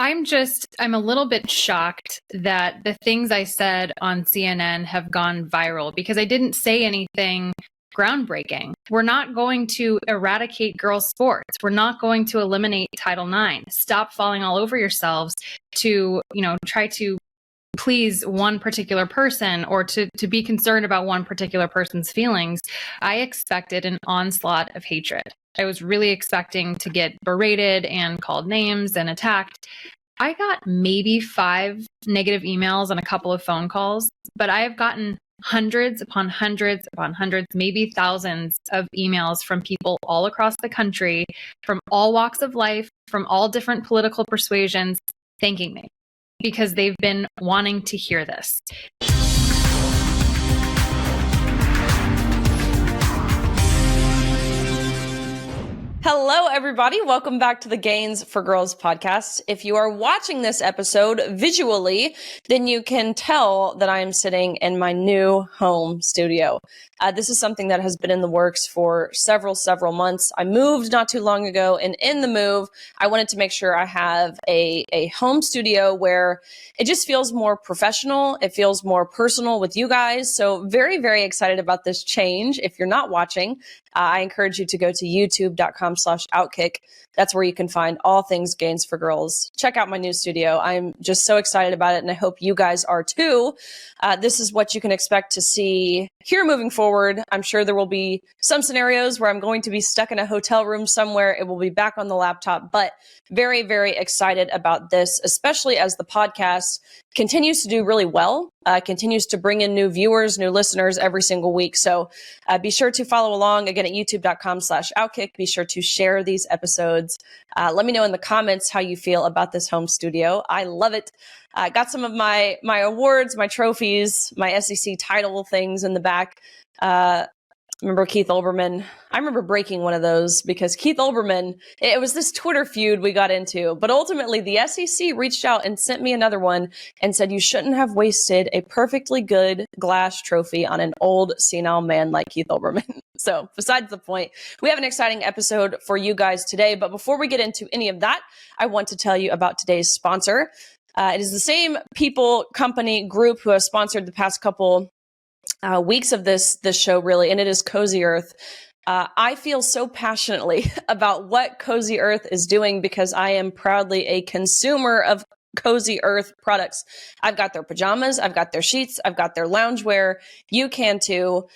I'm a little bit shocked that the things I said on CNN have gone viral because I didn't say anything groundbreaking. We're not going to eradicate girls' sports. We're not going to eliminate Title IX. Stop falling all over yourselves to, try to please one particular person or to be concerned about one particular person's feelings. I expected an onslaught of hatred. I was really expecting to get berated and called names and attacked. I got maybe 5 negative emails and a couple of phone calls, but I have gotten hundreds upon hundreds upon hundreds, maybe thousands of emails from people all across the country, from all walks of life, from all different political persuasions, thanking me because they've been wanting to hear this. Hello, everybody. Welcome back to the Gains for Girls podcast. If you are watching this episode visually, then you can tell that I am sitting in my new home studio. This is something that has been in the works for several months. I moved not too long ago, and in the move, I wanted to make sure I have a home studio where it just feels more professional. It feels more personal with you guys. So very, very excited about this change. If you're not watching, I encourage you to go to youtube.com/OutKick. That's where you can find all things Gains for Girls. Check out my new studio. I'm just so excited about it, and I hope you guys are too. This is what you can expect to see here moving forward. I'm sure there will be some scenarios where I'm going to be stuck in a hotel room somewhere. It will be back on the laptop, but very, very excited about this, especially as the podcast continues to do really well, continues to bring in new viewers, new listeners every single week. So be sure to follow along again at youtube.com/OutKick. Be sure to share these episodes. Let me know in the comments how you feel about this home studio. I love it. I got some of my awards, my trophies, my SEC title things in the back. Remember Keith Olbermann? I remember breaking one of those because Keith Olbermann, it was this Twitter feud we got into, but ultimately the SEC reached out and sent me another one and said, you shouldn't have wasted a perfectly good glass trophy on an old senile man like Keith Olbermann. So besides the point, we have an exciting episode for you guys today. But before we get into any of that, I want to tell you about today's sponsor. It is the same people, company, group who have sponsored the past couple weeks of this show, really, and it is Cozy Earth. I feel so passionately about what Cozy Earth is doing because I am proudly a consumer of Cozy Earth products. I've got their pajamas, I've got their sheets, I've got their loungewear. You can too.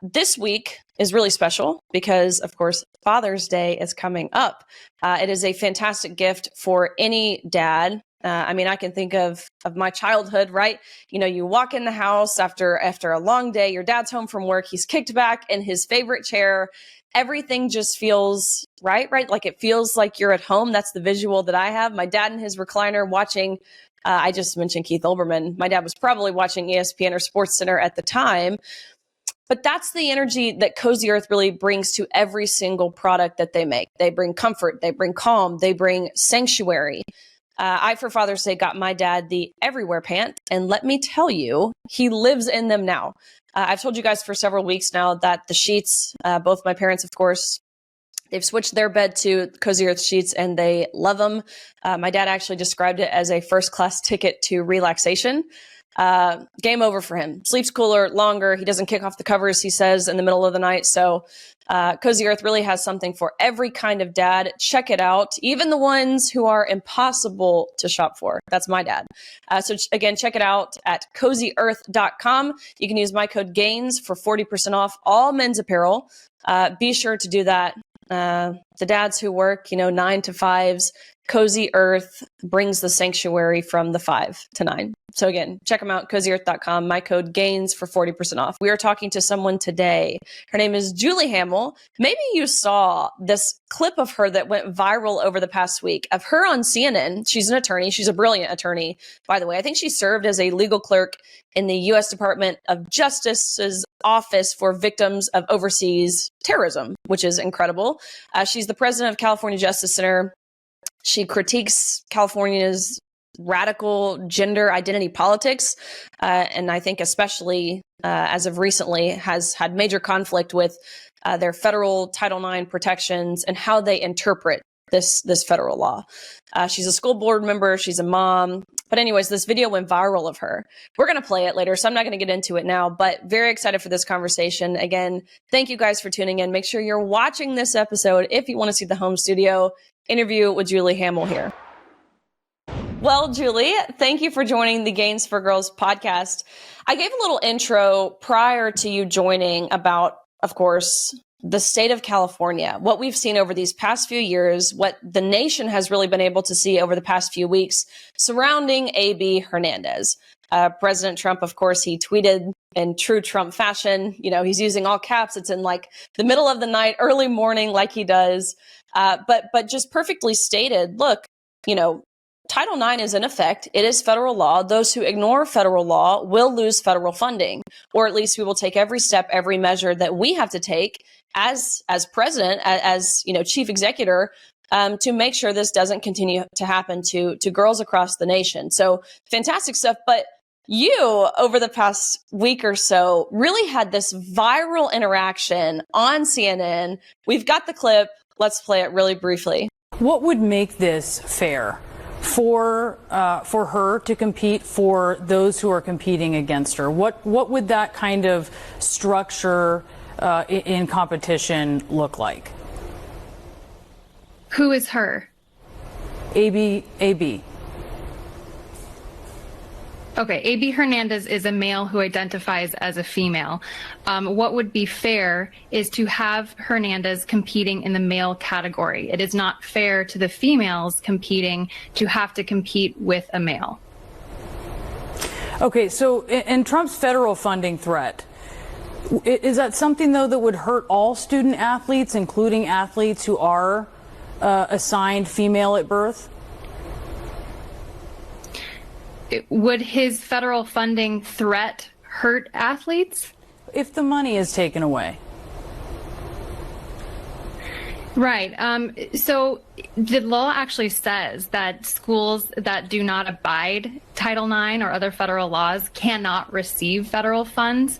This week is really special because, of course, Father's Day is coming up. It is a fantastic gift for any dad. I can think of my childhood, right? You walk in the house after a long day, your dad's home from work, he's kicked back in his favorite chair. Everything just feels right? Like it feels like you're at home. That's the visual that I have. My dad in his recliner watching, I just mentioned Keith Olbermann. My dad was probably watching ESPN or SportsCenter at the time. But that's the energy that Cozy Earth really brings to every single product that they make. They bring comfort, they bring calm, they bring sanctuary. I, for Father's Day, got my dad the Everywhere pant, and let me tell you, he lives in them now. I've told you guys for several weeks now that the sheets, both my parents, of course, they've switched their bed to Cozy Earth sheets, and they love them. My dad actually described it as a first-class ticket to relaxation. Game over for him. Sleeps cooler, longer. He doesn't kick off the covers, he says, in the middle of the night. So Cozy Earth really has something for every kind of dad. Check it out. Even the ones who are impossible to shop for. That's my dad. So again, check it out at CozyEarth.com. You can use my code GAINS for 40% off all men's apparel. Be sure to do that. The dads who work, 9 to 5s, Cozy Earth brings the sanctuary from the 5 to 9. So again, check them out, CozyEarth.com. My code GAINS for 40% off. We are talking to someone today. Her name is Julie Hamill. Maybe you saw this clip of her that went viral over the past week of her on CNN. She's an attorney. She's a brilliant attorney, by the way. I think she served as a legal clerk in the U.S. Department of Justice's Office for Victims of Overseas Terrorism, which is incredible. She's the president of California Justice Center. She critiques California's radical gender identity politics, and I think especially as of recently has had major conflict with their federal Title IX protections and how they interpret this federal law. She's a school board member. She's a mom. But anyways, this video went viral of her. We're going to play it later, so I'm not going to get into it now, but very excited for this conversation. Again, thank you guys for tuning in. Make sure you're watching this episode if you want to see the home studio interview with Julie Hamill here. Well, Julie, thank you for joining the Gains for Girls podcast. I gave a little intro prior to you joining about, of course, the state of California, what we've seen over these past few years, what the nation has really been able to see over the past few weeks surrounding AB Hernandez. President Trump, of course, he tweeted in true Trump fashion. You know, he's using all caps. It's in like the middle of the night, early morning, like he does. But just perfectly stated, look, you know, Title IX is in effect. It is federal law. Those who ignore federal law will lose federal funding, or at least we will take every step, every measure that we have to take as president, as you know, chief executive, to make sure this doesn't continue to happen to girls across the nation. So fantastic stuff. But you, over the past week or so, really had this viral interaction on CNN. We've got the clip. Let's play it really briefly. What would make this fair for her to compete for those who are competing against her? What would that kind of structure in competition look like? Who is her? AB. Okay, AB Hernandez is a male who identifies as a female. What would be fair is to have Hernandez competing in the male category. It is not fair to the females competing to have to compete with a male. Okay, so in Trump's federal funding threat, is that something, though, that would hurt all student athletes, including athletes who are assigned female at birth? Would his federal funding threat hurt athletes? If the money is taken away. Right. So the law actually says that schools that do not abide Title IX or other federal laws cannot receive federal funds.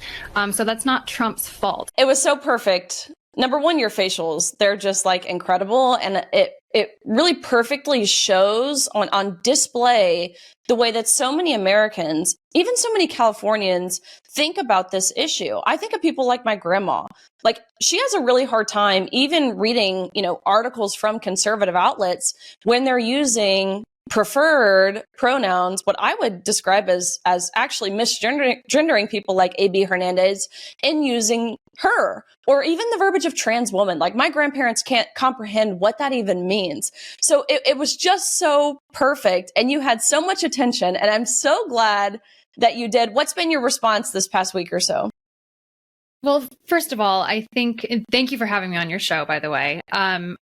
So that's not Trump's fault. It was so perfect. Number one, your facials, they're just like incredible. And it really perfectly shows on display the way that so many Americans, even so many Californians, think about this issue. I think of people like my grandma. Like, she has a really hard time even reading, you know, articles from conservative outlets when they're using preferred pronouns, what I would describe as actually misgendering people like AB Hernandez, and using her, or even the verbiage of trans woman. Like, my grandparents can't comprehend what that even means. So it was just so perfect, and you had so much attention, and I'm so glad that you did. What's been your response this past week or so? Well, first of all, thank you for having me on your show, by the way. I'm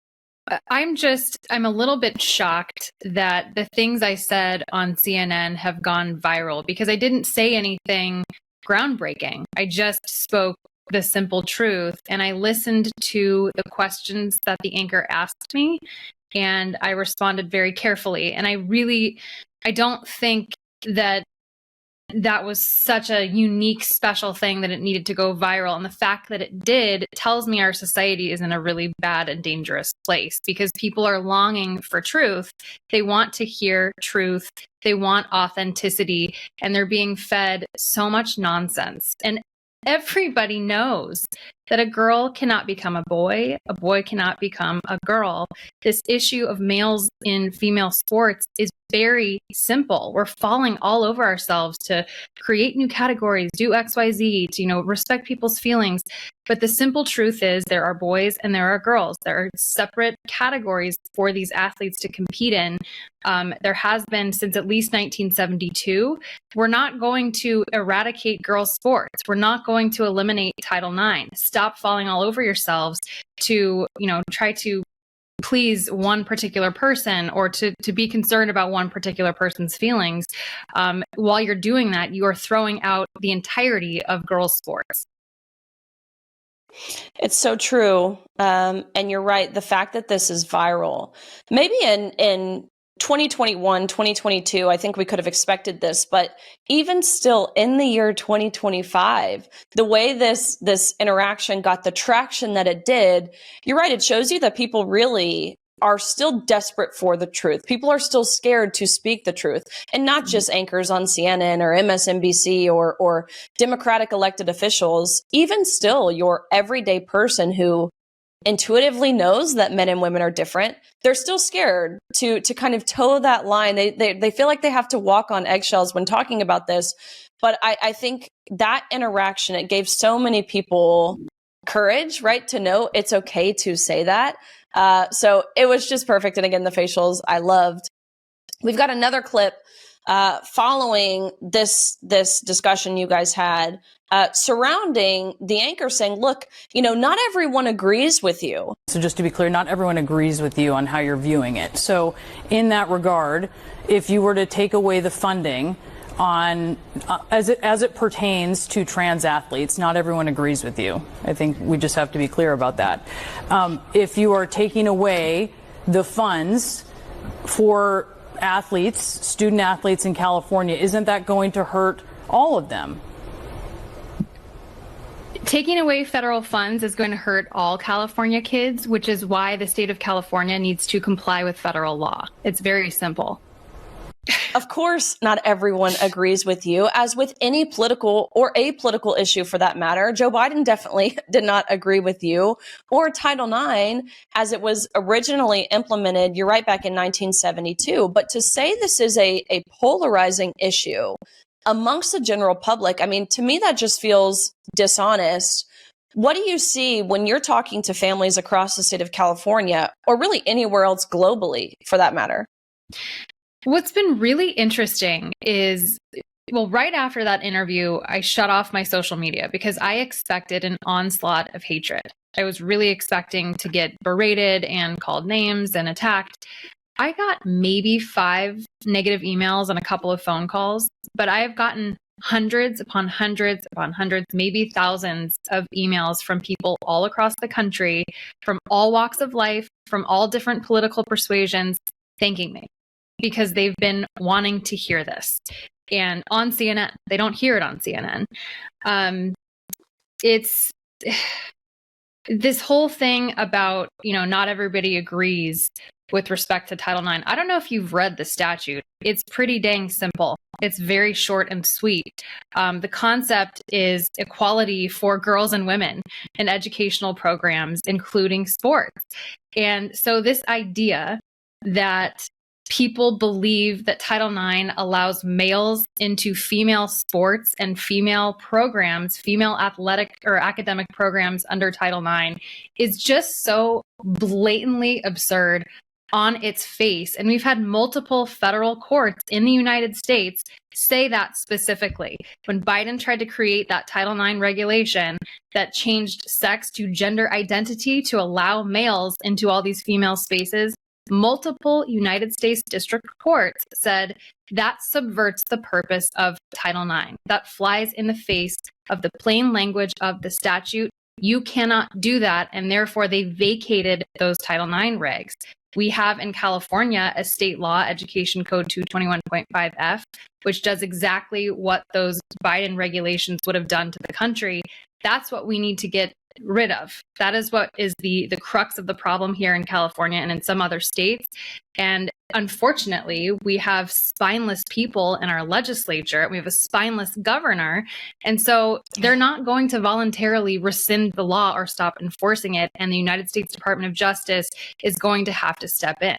a little bit shocked that the things I said on CNN have gone viral, because I didn't say anything groundbreaking. I just spoke the simple truth, and I listened to the questions that the anchor asked me, and I responded very carefully. And I don't think that was such a unique, special thing that it needed to go viral. And the fact that it did tells me our society is in a really bad and dangerous place, because people are longing for truth. They want to hear truth. They want authenticity, and they're being fed so much nonsense. And everybody knows that a girl cannot become a boy cannot become a girl. This issue of males in female sports is very simple. We're falling all over ourselves to create new categories, do XYZ, to, you know, respect people's feelings. But the simple truth is there are boys and there are girls. There are separate categories for these athletes to compete in. There has been since at least 1972. We're not going to eradicate girls' sports. We're not going to eliminate Title IX. Stop falling all over yourselves to, you know, try to please one particular person, or to be concerned about one particular person's feelings. While you're doing that, you are throwing out the entirety of girls' sports. It's so true. And you're right. The fact that this is viral, maybe in 2021, 2022, I think we could have expected this, but even still in the year 2025, the way this interaction got the traction that it did, you're right. It shows you that people really are still desperate for the truth. People are still scared to speak the truth, and not just anchors on CNN or MSNBC or Democratic elected officials. Even still, your everyday person who intuitively knows that men and women are different, they're still scared to kind of toe that line. They feel like they have to walk on eggshells when talking about this. But I think that interaction, it gave so many people courage, right, to know it's okay to say that. So it was just perfect. And again, the facials I loved. We've got another clip following this discussion you guys had surrounding the anchor saying, look, not everyone agrees with you. So just to be clear, not everyone agrees with you on how you're viewing it. So in that regard, if you were to take away the funding on as it pertains to trans athletes, not everyone agrees with you. I think we just have to be clear about that. If you are taking away the funds for athletes, student athletes in California, isn't that going to hurt all of them? Taking away federal funds is going to hurt all California kids, which is why the state of California needs to comply with federal law. It's very simple. Of course, not everyone agrees with you, as with any political or apolitical issue for that matter. Joe Biden definitely did not agree with you, or Title IX as it was originally implemented. You're right, back in 1972. But to say this is a polarizing issue amongst the general public, I mean, to me, that just feels dishonest. What do you see when you're talking to families across the state of California, or really anywhere else globally for that matter? What's been really interesting is, well, right after that interview, I shut off my social media because I expected an onslaught of hatred. I was really expecting to get berated and called names and attacked. I got maybe 5 negative emails and a couple of phone calls, but I have gotten hundreds upon hundreds upon hundreds, maybe thousands of emails from people all across the country, from all walks of life, from all different political persuasions, thanking me, because they've been wanting to hear this. And on CNN, they don't hear it on CNN. It's this whole thing about, not everybody agrees with respect to Title IX. I don't know if you've read the statute. It's pretty dang simple. It's very short and sweet. The concept is equality for girls and women in educational programs, including sports. And so this idea that people believe that Title IX allows males into female sports and female programs, female athletic or academic programs under Title IX is just so blatantly absurd on its face. And we've had multiple federal courts in the United States say that specifically. When Biden tried to create that Title IX regulation that changed sex to gender identity to allow males into all these female spaces, multiple United States district courts said that subverts the purpose of Title IX. That flies in the face of the plain language of the statute. You cannot do that, and therefore they vacated those Title IX regs. We have in California a state law, Education Code 221.5F, which does exactly what those Biden regulations would have done to the country. That's what we need to get rid of. That is what is the crux of the problem here in California and in some other states. And unfortunately, we have spineless people in our legislature. We have a spineless governor. And so they're not going to voluntarily rescind the law or stop enforcing it. And the United States Department of Justice is going to have to step in.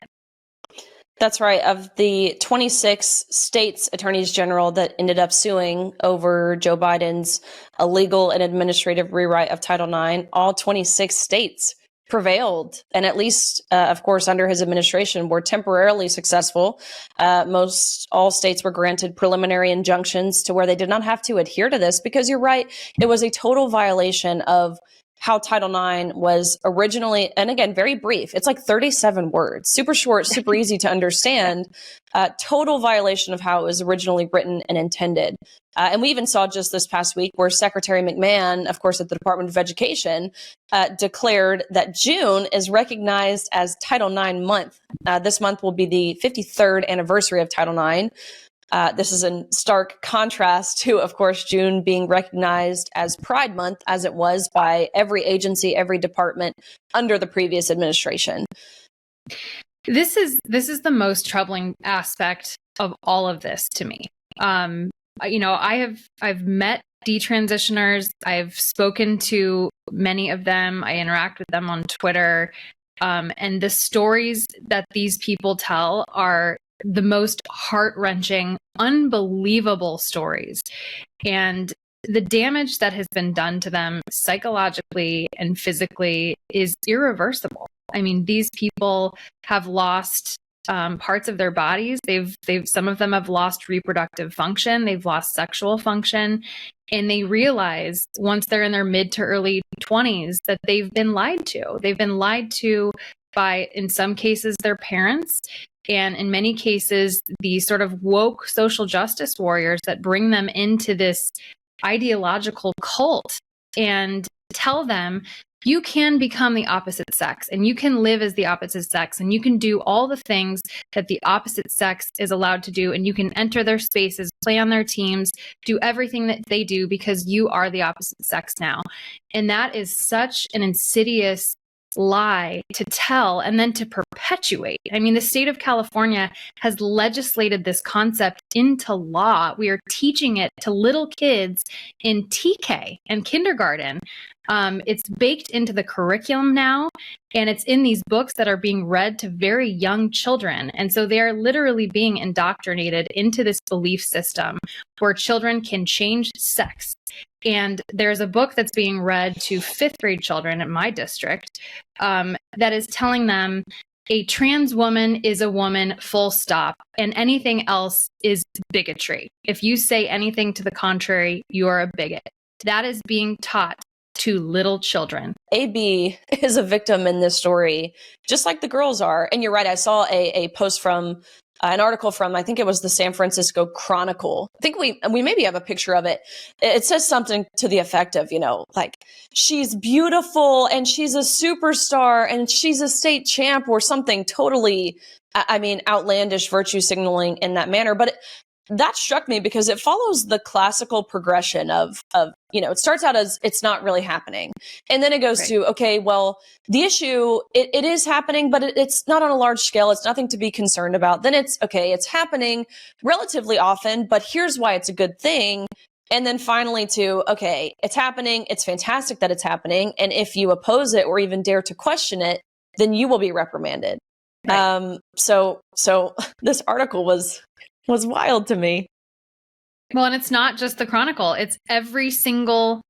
That's right. Of the 26 states attorneys general that ended up suing over Joe Biden's illegal and administrative rewrite of Title IX, all 26 states prevailed. And at least, of course, under his administration, were temporarily successful. All states were granted preliminary injunctions to where they did not have to adhere to this, because you're right, it was a total violation of how Title IX was originally, and again, very brief. It's like 37 words, super short, super easy to understand. Total violation of how it was originally written and intended. And we even saw just this past week where Secretary McMahon, of course, at the Department of Education, declared that June is recognized as Title IX month. This month will be the 53rd anniversary of Title IX. This is in stark contrast to, of course, June being recognized as Pride Month, as it was by every agency, every department under the previous administration. This is the most troubling aspect of all of this to me. I've met detransitioners. I've spoken to many of them. I interact with them on Twitter. And the stories that these people tell are the most heart-wrenching, unbelievable stories. And the damage that has been done to them psychologically and physically is irreversible. I mean, these people have lost parts of their bodies. Some of them have lost reproductive function. They've lost sexual function. And they realize once they're in their mid to early 20s that they've been lied to. They've been lied to by, in some cases, their parents. And in many cases, the sort of woke social justice warriors that bring them into this ideological cult and tell them, you can become the opposite sex and you can live as the opposite sex and you can do all the things that the opposite sex is allowed to do. And you can enter their spaces, play on their teams, do everything that they do because you are the opposite sex now. And that is such an insidious lie to tell and then to perpetuate. I mean, the state of California has legislated this concept into law. We are teaching it to little kids in TK and kindergarten. It's baked into the curriculum now, and it's in these books that are being read to very young children. And so they are literally being indoctrinated into this belief system where children can change sex. And there's a book that's being read to fifth grade children in my district that is telling them a trans woman is a woman, full stop, and anything else is bigotry. If you say anything to the contrary, you are a bigot. That is being taught to little children. AB is a victim in this story, just like the girls are. And you're right. I saw a post from an article from, I think it was the San Francisco Chronicle. I think we maybe have a picture of it. It says something to the effect of, like, she's beautiful and she's a superstar and she's a state champ or something totally, outlandish virtue signaling in that manner. But that struck me because it follows the classical progression of it starts out as it's not really happening. And then it goes to, okay, well, the issue, it is happening, but it's not on a large scale. It's nothing to be concerned about. Then it's, okay, it's happening relatively often, but here's why it's a good thing. And then finally to, okay, it's happening. It's fantastic that it's happening. And if you oppose it or even dare to question it, then you will be reprimanded. Right. So this article was wild to me. Well, and it's not just the Chronicle. It's every single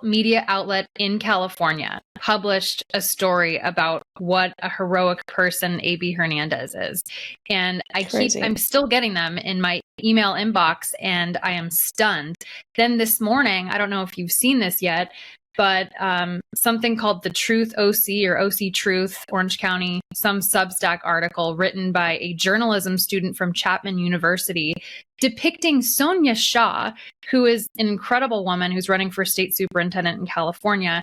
media outlet in California published a story about what a heroic person AB Hernandez is. And I'm still getting them in my email inbox and I am stunned. Then this morning, I don't know if you've seen this yet, but something called The Truth OC or OC Truth, Orange County, some Substack article written by a journalism student from Chapman University depicting Sonia Shah, who is an incredible woman who's running for state superintendent in California,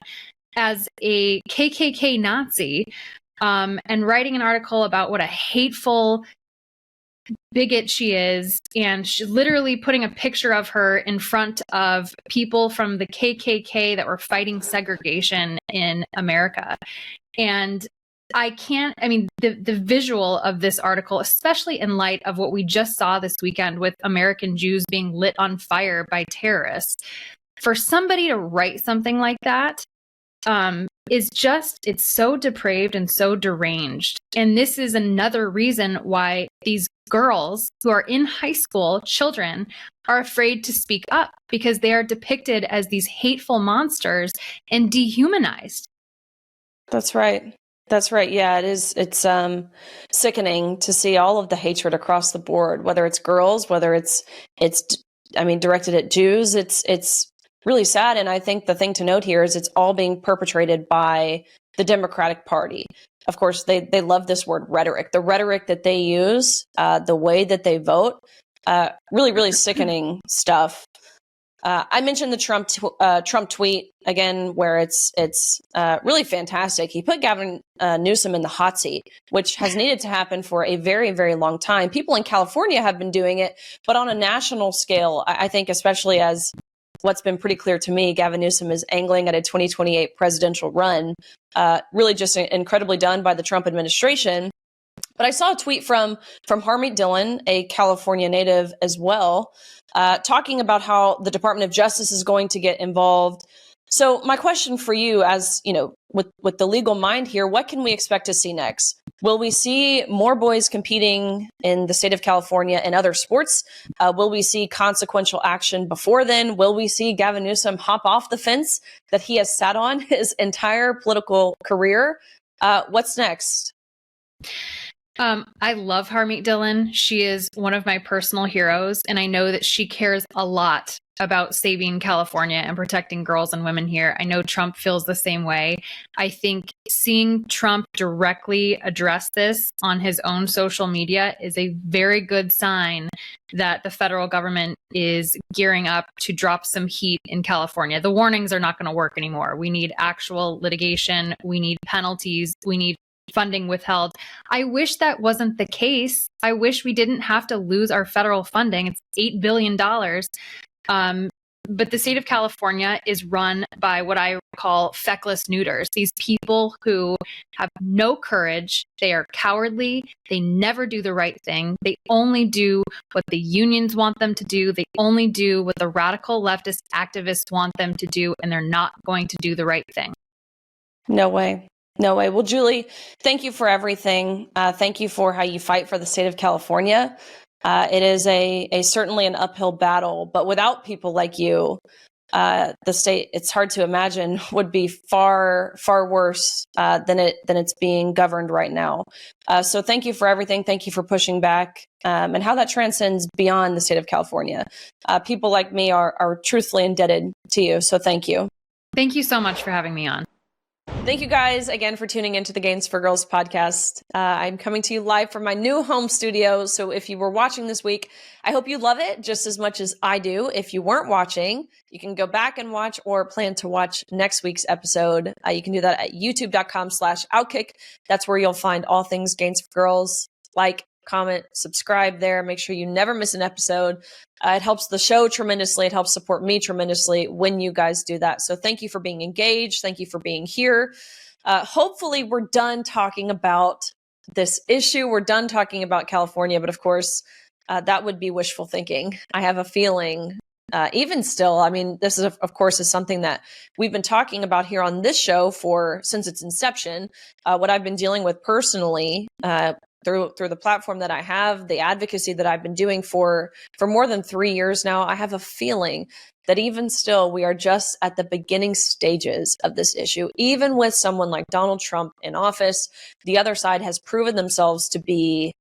as a KKK Nazi, and writing an article about what a hateful bigot she is, and she's literally putting a picture of her in front of people from the KKK that were fighting segregation in America. And the visual of this article, especially in light of what we just saw this weekend with American Jews being lit on fire by terrorists, for somebody to write something like that it's so depraved and so deranged. And this is another reason why these girls who are in high school, children, are afraid to speak up because they are depicted as these hateful monsters and dehumanized. That's right. That's right. Yeah, it is. It's sickening to see all of the hatred across the board, whether it's girls, whether it's directed at Jews. It's really sad. And I think the thing to note here is it's all being perpetrated by the Democratic Party. Of course, they love this word rhetoric. The rhetoric that they use, the way that they vote, really, really sickening stuff. I mentioned the Trump tweet again, where it's really fantastic. He put Gavin Newsom in the hot seat, which has needed to happen for a very, very long time. People in California have been doing it, but on a national scale, I think, especially as what's been pretty clear to me, Gavin Newsom is angling at a 2028 presidential run, really just incredibly done by the Trump administration. But I saw a tweet from Harmeet Dillon, a California native as well, talking about how the Department of Justice is going to get involved. So my question for you, as you know, with the legal mind here, what can we expect to see next? Will we see more boys competing in the state of California in other sports? Will we see consequential action before then? Will we see Gavin Newsom hop off the fence that he has sat on his entire political career? What's next? I love Harmeet Dillon. She is one of my personal heroes, and I know that she cares a lot about saving California and protecting girls and women here. I know Trump feels the same way. I think seeing Trump directly address this on his own social media is a very good sign that the federal government is gearing up to drop some heat in California. The warnings are not going to work anymore. We need actual litigation. We need penalties. We need funding withheld. I wish that wasn't the case. I wish we didn't have to lose our federal funding. It's $8 billion. But the state of California is run by what I call feckless neuters. These people who have no courage. They are cowardly. They never do the right thing. They only do what the unions want them to do. They only do what the radical leftist activists want them to do, and they're not going to do the right thing. No way. No way. Well, Julie, thank you for everything. Thank you for how you fight for the state of California. It is a certainly an uphill battle, but without people like you, the state, it's hard to imagine, would be far worse than it's being governed right now. So thank you for everything. Thank you for pushing back and how that transcends beyond the state of California. People like me are truthfully indebted to you. So thank you. Thank you so much for having me on. Thank you guys again for tuning into the Gains for Girls podcast. I'm coming to you live from my new home studio. So if you were watching this week, I hope you love it just as much as I do. If you weren't watching, you can go back and watch or plan to watch next week's episode. You can do that at youtube.com/OutKick. That's where you'll find all things Gains for Girls. Like, comment, subscribe there. Make sure you never miss an episode. It helps the show tremendously. It helps support me tremendously when you guys do that. So thank you for being engaged. Thank you for being here. Hopefully we're done talking about this issue. We're done talking about California, but of course, that would be wishful thinking. I have a feeling, even still, I mean, this is, of course, is something that we've been talking about here on this show since its inception. What I've been dealing with personally, through the platform that I have, the advocacy that I've been doing for more than 3 years now, I have a feeling that even still, we are just at the beginning stages of this issue. Even with someone like Donald Trump in office, the other side has proven themselves to be,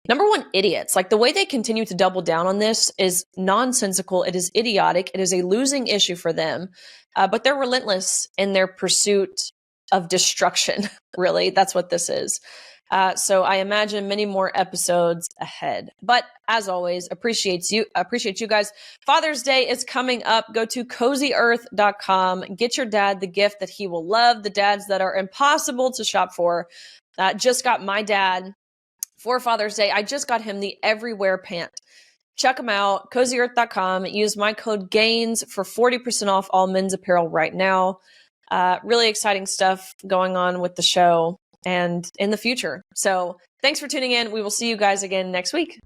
number one, idiots. Like, the way they continue to double down on this is nonsensical. It is idiotic. It is a losing issue for them. But they're relentless in their pursuit of destruction, really. That's what this is. So I imagine many more episodes ahead. But as always, appreciate you guys. Father's Day is coming up. Go to CozyEarth.com. Get your dad the gift that he will love. The dads that are impossible to shop for. Just got my dad for Father's Day. I just got him the Everywhere pant. Check them out. CozyEarth.com. Use my code GAINS for 40% off all men's apparel right now. Really exciting stuff going on with the show and in the future. So thanks for tuning in. We will see you guys again next week.